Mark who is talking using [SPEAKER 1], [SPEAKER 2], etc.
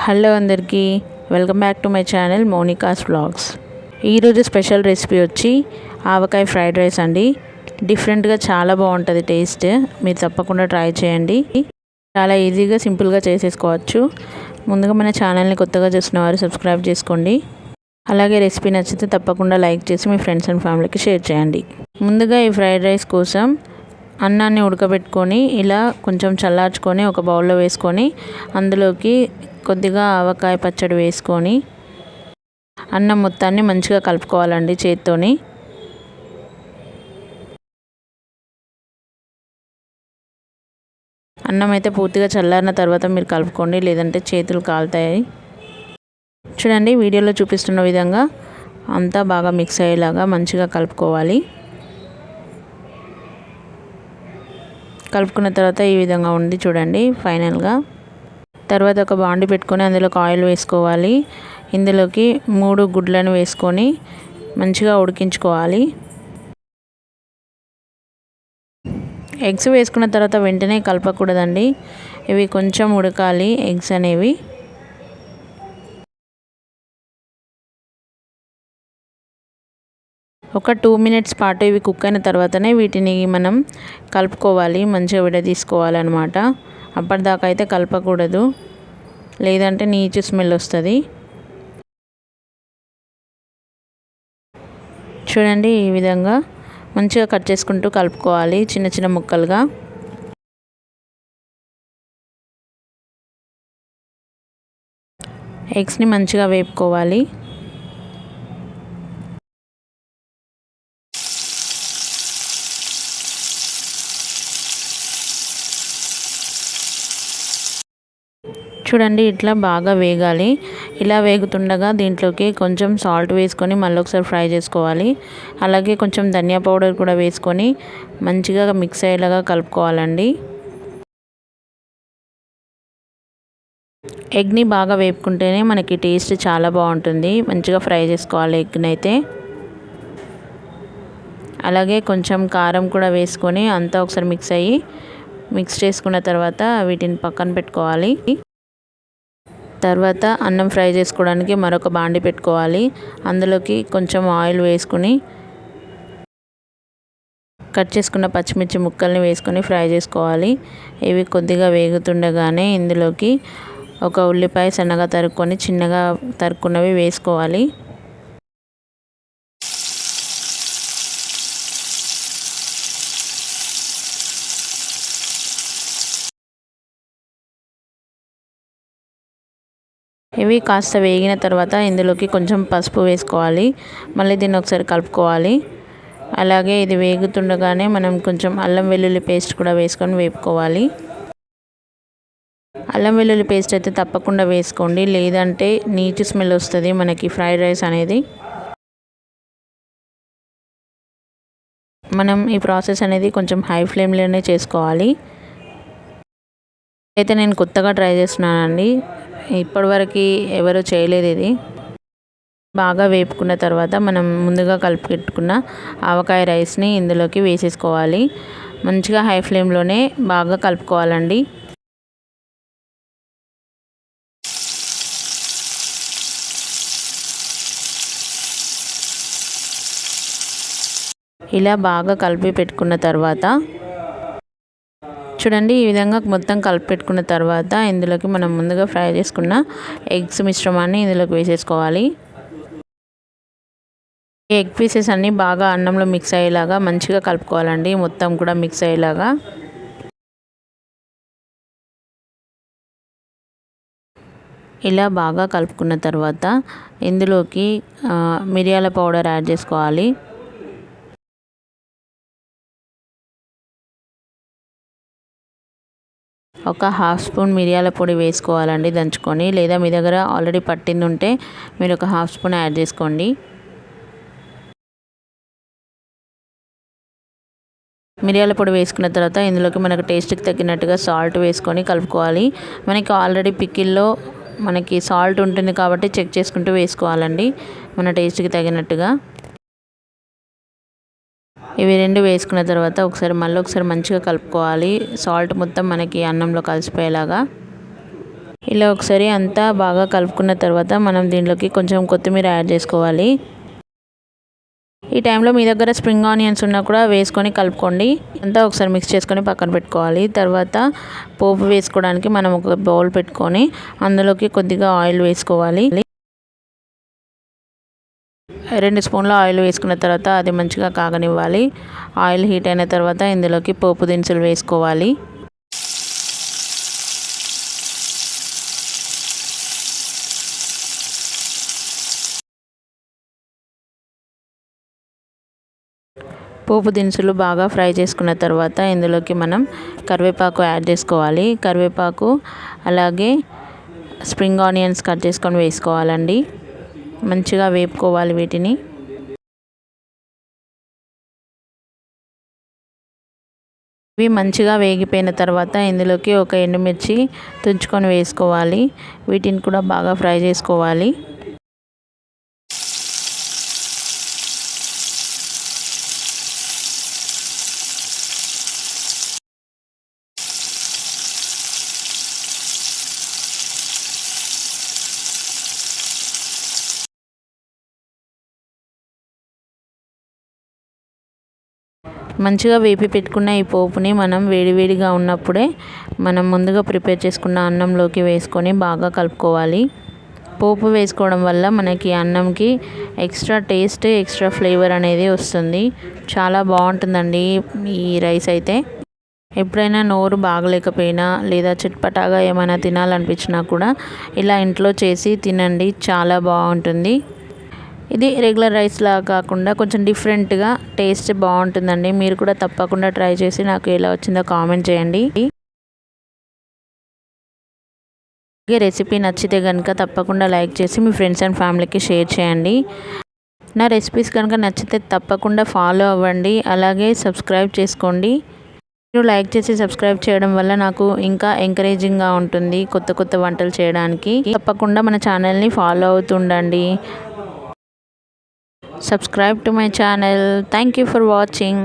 [SPEAKER 1] Hello అందరికీ, welcome back to my channel Monica's vlogs. ఈరోజు special recipe వచ్చి ఆవకాయ fried rice అండి. డిఫరెంట్గా చాలా బాగుంటుంది టేస్ట్. మీరు తప్పకుండా ట్రై చేయండి. చాలా ఈజీగా సింపుల్గా చేసేసుకోవచ్చు. ముందుగా మన ఛానల్ని కొత్తగా చూసిన వారు సబ్స్క్రైబ్ చేసుకోండి. అలాగే రెసిపీ నచ్చితే తప్పకుండా లైక్ చేసి మీ ఫ్రెండ్స్ అండ్ ఫ్యామిలీకి షేర్ చేయండి. ముందుగా ఈ ఫ్రైడ్ రైస్ కోసం అన్నాన్ని ఉడకబెట్టుకొని ఇలా కొంచెం చల్లార్చుకొని ఒక బౌల్లో వేసుకొని అందులోకి కొద్దిగా ఆవకాయ పచ్చడి వేసుకొని అన్నం మొత్తాన్ని మంచిగా కలుపుకోవాలండి చేత్తోని. అన్నం అయితే పూర్తిగా చల్లారిన తర్వాత మీరు కలుపుకోండి, లేదంటే చేతులు కాలుతాయి. చూడండి, వీడియోలో చూపిస్తున్న విధంగా అంతా బాగా మిక్స్ అయ్యేలాగా మంచిగా కలుపుకోవాలి. కలుపుకున్న తర్వాత ఈ విధంగా ఉంది చూడండి ఫైనల్గా. తర్వాత ఒక బాండి పెట్టుకొని అందులోకి ఆయిల్ వేసుకోవాలి. ఇందులోకి 3 గుడ్లను వేసుకొని మంచిగా ఉడికించుకోవాలి. ఎగ్స్ వేసుకున్న తర్వాత వెంటనే కలపకూడదండి, ఇవి కొంచెం ఉడకాలి ఎగ్స్ అనేవి. ఒక 2 మినిట్స్ పాటు ఇవి కుక్ అయిన తర్వాతనే వీటిని మనం కలుపుకోవాలి, మంచిగా విడదీసుకోవాలన్నమాట. అప్పటిదాకా అయితే కలపకూడదు, లేదంటే నీచు స్మెల్ వస్తుంది. చూడండి, ఈ విధంగా మంచిగా కట్ చేసుకుంటూ కలుపుకోవాలి చిన్న చిన్న ముక్కలుగా. ఎగ్స్ని మంచిగా వేపుకోవాలి. చూడండి, ఇట్లా బాగా వేగాలి. ఇలా వేగుతుండగా దీంట్లోకి కొంచెం సాల్ట్ వేసుకొని మళ్ళీ ఒకసారి ఫ్రై చేసుకోవాలి. అలాగే కొంచెం ధనియా పౌడర్ కూడా వేసుకొని మంచిగా మిక్స్ అయ్యేలాగా కలుపుకోవాలండి. ఎగ్ని బాగా వేపుకుంటేనే మనకి టేస్ట్ చాలా బాగుంటుంది. మంచిగా ఫ్రై చేసుకోవాలి ఎగ్ని అయితే. అలాగే కొంచెం కారం కూడా వేసుకొని అంతా ఒకసారి మిక్స్ చేసుకున్న తర్వాత వీటిని పక్కన పెట్టుకోవాలి. తర్వాత అన్నం ఫ్రై చేసుకోవడానికి మరొక బాండి పెట్టుకోవాలి. అందులోకి కొంచెం ఆయిల్ వేసుకుని కట్ చేసుకున్న పచ్చిమిర్చి ముక్కల్ని వేసుకొని ఫ్రై చేసుకోవాలి. ఇవి కొద్దిగా వేగుతుండగానే ఇందులోకి ఒక ఉల్లిపాయ సన్నగా తరుక్కొని చిన్నగా తరుక్కున్నవి వేసుకోవాలి. ఇవి కాస్త వేగిన తర్వాత ఇందులోకి కొంచెం పసుపు వేసుకోవాలి. మళ్ళీ దీన్ని ఒకసారి కలుపుకోవాలి. అలాగే ఇది వేగుతుండగానే మనం కొంచెం అల్లం వెల్లుల్లి పేస్ట్ కూడా వేసుకొని వేపుకోవాలి. అల్లం వెల్లుల్లి పేస్ట్ అయితే తప్పకుండా వేసుకోండి, లేదంటే నీచు స్మెల్ వస్తుంది మనకి ఫ్రైడ్ రైస్ అనేది. మనం ఈ ప్రాసెస్ అనేది కొంచెం హై ఫ్లేమ్లోనే చేసుకోవాలి. అయితే నేను కొత్తగా ట్రై చేస్తున్నానండి, ఇప్పటివరకు ఎవరు చేయలేదు. ఇది బాగా వేపుకున్న తర్వాత మనం ముందుగా కలిపి పెట్టుకున్న ఆవకాయ రైస్ని ఇందులోకి వేసేసుకోవాలి. మంచిగా హై ఫ్లేమ్లోనే బాగా కలుపుకోవాలండి. ఇలా బాగా కలిపి పెట్టుకున్న తర్వాత చూడండి, ఈ విధంగా మొత్తం కలిపి పెట్టుకున్న తర్వాత ఇందులోకి మనం ముందుగా ఫ్రై చేసుకున్న ఎగ్స్ మిశ్రమాన్ని ఇందులోకి వేసేసుకోవాలి. ఈ ఎగ్ పీసెస్ అన్నీ బాగా అన్నంలో మిక్స్ అయ్యేలాగా మంచిగా కలుపుకోవాలండి, మొత్తం కూడా మిక్స్ అయ్యేలాగా. ఇలా బాగా కలుపుకున్న తర్వాత ఇందులోకి మిరియాల పౌడర్ యాడ్ చేసుకోవాలి. ఒక 1/2 స్పూన్ మిరియాల పొడి వేసుకోవాలండి దంచుకొని, లేదా మీ దగ్గర ఆల్రెడీ పట్టింది ఉంటే మీరు ఒక 1/2 స్పూన్ యాడ్ చేసుకోండి. మిరియాల పొడి వేసుకున్న తర్వాత ఇందులోకి మనకు టేస్ట్కి తగినట్టుగా సాల్ట్ వేసుకొని కలుపుకోవాలి. మనకి ఆల్రెడీ పికిల్లో మనకి సాల్ట్ ఉంటుంది కాబట్టి చెక్ చేసుకుంటూ వేసుకోవాలండి మన టేస్ట్కి తగినట్టుగా. ఇవి 2 వేసుకున్న తర్వాత మళ్ళీ ఒకసారి మంచిగా కలుపుకోవాలి. సాల్ట్ మొత్తం మనకి అన్నంలో కలిసిపోయేలాగా. ఇలా ఒకసారి అంతా బాగా కలుపుకున్న తర్వాత మనం దీంట్లోకి కొంచెం కొత్తిమీర యాడ్ చేసుకోవాలి. ఈ టైంలో మీ దగ్గర స్ప్రింగ్ ఆనియన్స్ ఉన్నా కూడా వేసుకొని కలుపుకోండి. అంతా ఒకసారి మిక్స్ చేసుకొని పక్కన పెట్టుకోవాలి. తర్వాత పోపు వేసుకోవడానికి మనం ఒక బౌల్ పెట్టుకొని అందులోకి కొద్దిగా ఆయిల్ వేసుకోవాలి. 2 స్పూన్ల ఆయిల్ వేసుకున్న తర్వాత అది మంచిగా కాగనివ్వాలి. ఆయిల్ హీట్ అయిన తర్వాత ఇందులోకి పోపు దినుసులు వేసుకోవాలి. పోపు దినుసులు బాగా ఫ్రై చేసుకున్న తర్వాత ఇందులోకి మనం కరివేపాకు యాడ్ చేసుకోవాలి. కరివేపాకు అలాగే స్ప్రింగ్ ఆనియన్స్ కట్ చేసుకొని వేసుకోవాలండి. మంచిగా వేపుకోవాలి వీటిని. ఇవి మంచిగా వేగిపోయిన తర్వాత ఇందులోకి ఒక ఎండుమిర్చి తుంచుకొని వేసుకోవాలి. వీటిని కూడా బాగా ఫ్రై చేసుకోవాలి. మంచిగా వేపి పెట్టుకున్న ఈ పోపుని మనం వేడివేడిగా ఉన్నప్పుడే మనం ముందుగా ప్రిపేర్ చేసుకున్న అన్నంలోకి వేసుకొని బాగా కలుపుకోవాలి. పోపు వేసుకోవడం వల్ల మనకి అన్నంకి ఎక్స్ట్రా టేస్ట్, ఎక్స్ట్రా ఫ్లేవర్ అనేది వస్తుంది. చాలా బాగుంటుందండి ఈ రైస్ అయితే. ఎప్పుడైనా నోరు బాగలేకపోయినా లేదా చిట్పటాగా ఏమైనా తినాలనిపించినా కూడా ఇలా ఇంట్లో చేసి తినండి, చాలా బాగుంటుంది. ఇది రెగ్యులర్ రైస్లా కాకుండా కొంచెం డిఫరెంట్గా టేస్ట్ బాగుంటుందండి. మీరు కూడా తప్పకుండా ట్రై చేసి నాకు ఎలా వచ్చిందో కామెంట్ చేయండి. ఈ రెసిపీ నచ్చితే కనుక తప్పకుండా లైక్ చేసి మీ ఫ్రెండ్స్ అండ్ ఫ్యామిలీకి షేర్ చేయండి. నా రెసిపీస్ కనుక నచ్చితే తప్పకుండా ఫాలో అవ్వండి, అలాగే సబ్స్క్రైబ్ చేసుకోండి. మీరు లైక్ చేసి సబ్స్క్రైబ్ చేయడం వల్ల నాకు ఇంకా ఎంకరేజింగ్గా ఉంటుంది కొత్త కొత్త వంటలు చేయడానికి. తప్పకుండా మన ఛానల్ని follow అవుతుండండి. Subscribe to my channel. Thank you for watching.